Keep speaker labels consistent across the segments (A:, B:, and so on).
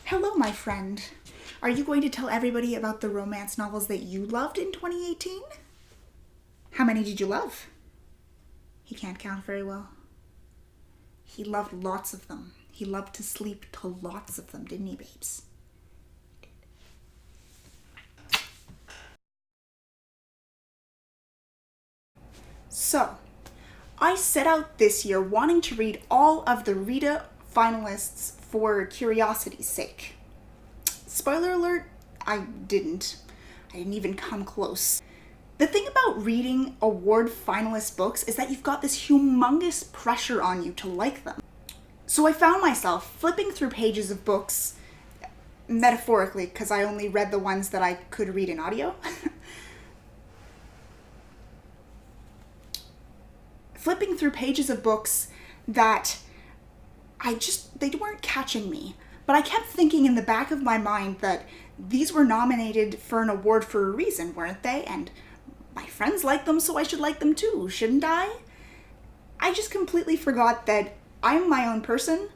A: Hello, my friend. Are you going to tell everybody about the romance novels that you loved in 2018? How many did you love? He can't count very well. He loved lots of them. He loved to sleep to lots of them, didn't he, babes? So, I set out this year wanting to read all of the RITA finalists for curiosity's sake. Spoiler alert, I didn't even come close. The thing about reading award finalist books is that you've got this humongous pressure on you to like them. So I found myself flipping through pages of books, metaphorically, because I only read the ones that I could read in audio. Flipping through pages of books that they weren't catching me. But I kept thinking in the back of my mind that these were nominated for an award for a reason, weren't they? And my friends like them, so I should like them too, shouldn't I? I just completely forgot that I'm my own person.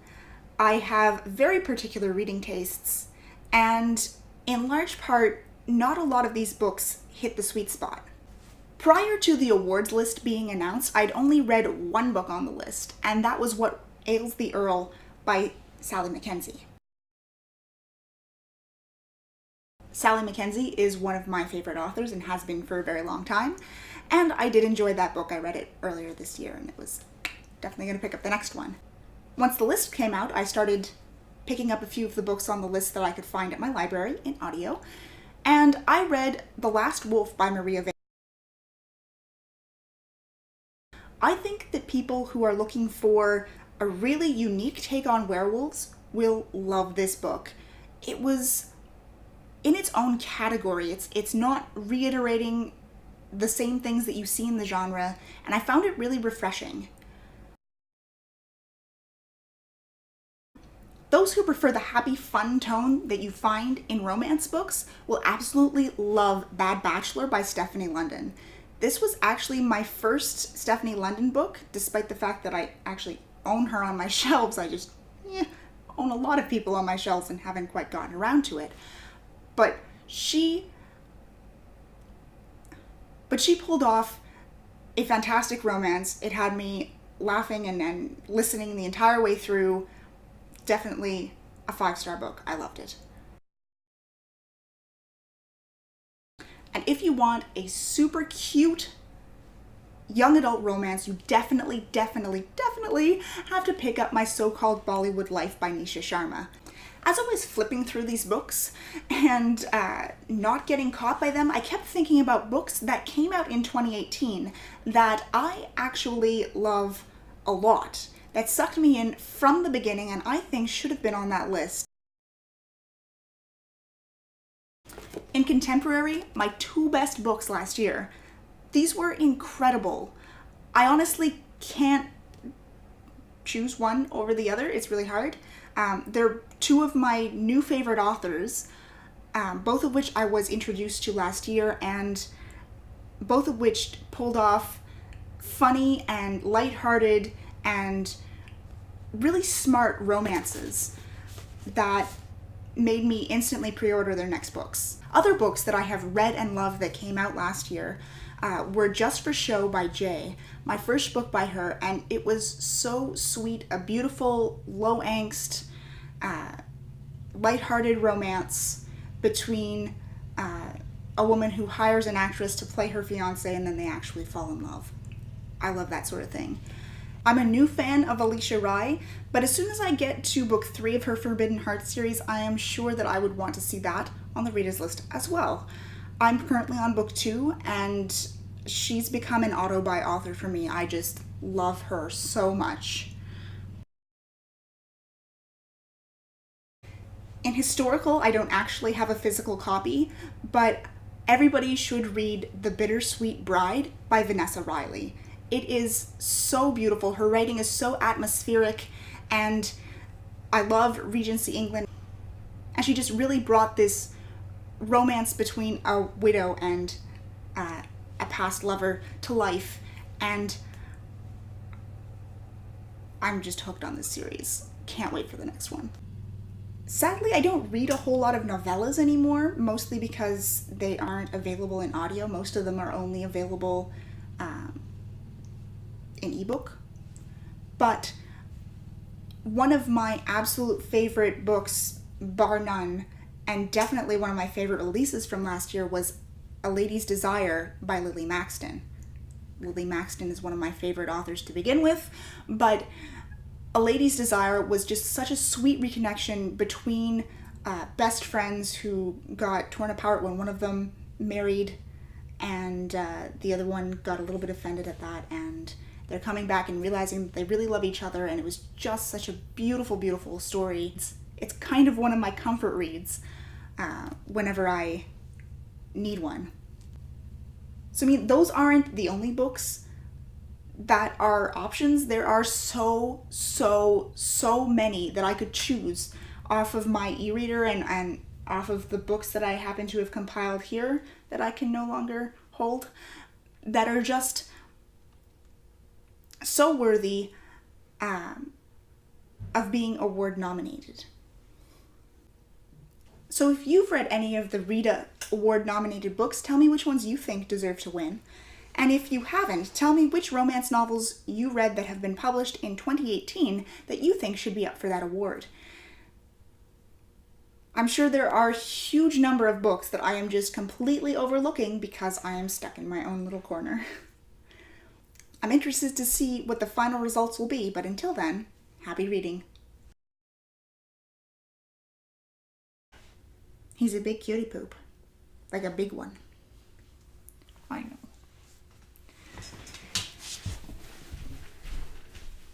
A: I have very particular reading tastes, and in large part, not a lot of these books hit the sweet spot. Prior to the awards list being announced, I'd only read one book on the list, and that was What Ails the Earl by Sally Mackenzie. Sally Mackenzie is one of my favorite authors and has been for a very long time, and I did enjoy that book. I read it earlier this year, and it was definitely going to pick up the next one. Once the list came out, I started picking up a few of the books on the list that I could find at my library in audio, and I read The Last Wolf by Maria Vale. I think that people who are looking for a really unique take on werewolves will love this book. It was in its own category. It's not reiterating the same things that you see in the genre, and I found it really refreshing. Those who prefer the happy, fun tone that you find in romance books will absolutely love Bad Bachelor by Stephanie London. This was actually my first Stephanie London book, despite the fact that I actually own her on my shelves. I just own a lot of people on my shelves and haven't quite gotten around to it. But she pulled off a fantastic romance. It had me laughing and listening the entire way through. Definitely a 5-star book. I loved it. And if you want a super cute young adult romance, you definitely have to pick up My So-Called Bollywood Life by Nisha Sharma. As I was flipping through these books and not getting caught by them, I kept thinking about books that came out in 2018 that I actually love a lot, that sucked me in from the beginning and I think should have been on that list. In contemporary, my 2 best books last year. These were incredible. I honestly can't choose one over the other. It's really hard. They're 2 of my new favorite authors, both of which I was introduced to last year, and both of which pulled off funny and lighthearted and really smart romances that made me instantly pre-order their next books. Other books that I have read and loved that came out last year were Just for Show by Jay, my first book by her, and it was so sweet, a beautiful, low angst, lighthearted romance between a woman who hires an actress to play her fiance and then they actually fall in love. I love that sort of thing. I'm a new fan of Alicia Rai, but as soon as I get to book 3 of her Forbidden Heart series, I am sure that I would want to see that on the readers list as well. I'm currently on book 2, and she's become an auto-buy author for me. I just love her so much. In historical, I don't actually have a physical copy, but everybody should read The Bittersweet Bride by Vanessa Riley. It is so beautiful. Her writing is so atmospheric, and I love Regency England. And she just really brought this romance between a widow and a past lover to life, and I'm just hooked on this series. Can't wait for the next one. Sadly, I don't read a whole lot of novellas anymore, mostly because they aren't available in audio. Most of them are only available in ebook. But one of my absolute favorite books, bar none, and definitely one of my favorite releases from last year was A Lady's Desire by Lily Maxton. Lily Maxton is one of my favorite authors to begin with, but A Lady's Desire was just such a sweet reconnection between best friends who got torn apart when one of them married, and the other one got a little bit offended at that, and they're coming back and realizing that they really love each other, and it was just such a beautiful, beautiful story. It's kind of one of my comfort reads whenever I need one. So, I mean, those aren't the only books that are options. There are so many that I could choose off of my e-reader and off of the books that I happen to have compiled here that I can no longer hold, that are just so worthy of being award nominated. So if you've read any of the RITA award nominated books, tell me which ones you think deserve to win. And if you haven't, tell me which romance novels you read that have been published in 2018 that you think should be up for that award. I'm sure there are a huge number of books that I am just completely overlooking because I am stuck in my own little corner. I'm interested to see what the final results will be, but until then, happy reading. He's a big cutie poop. Like a big one. I know.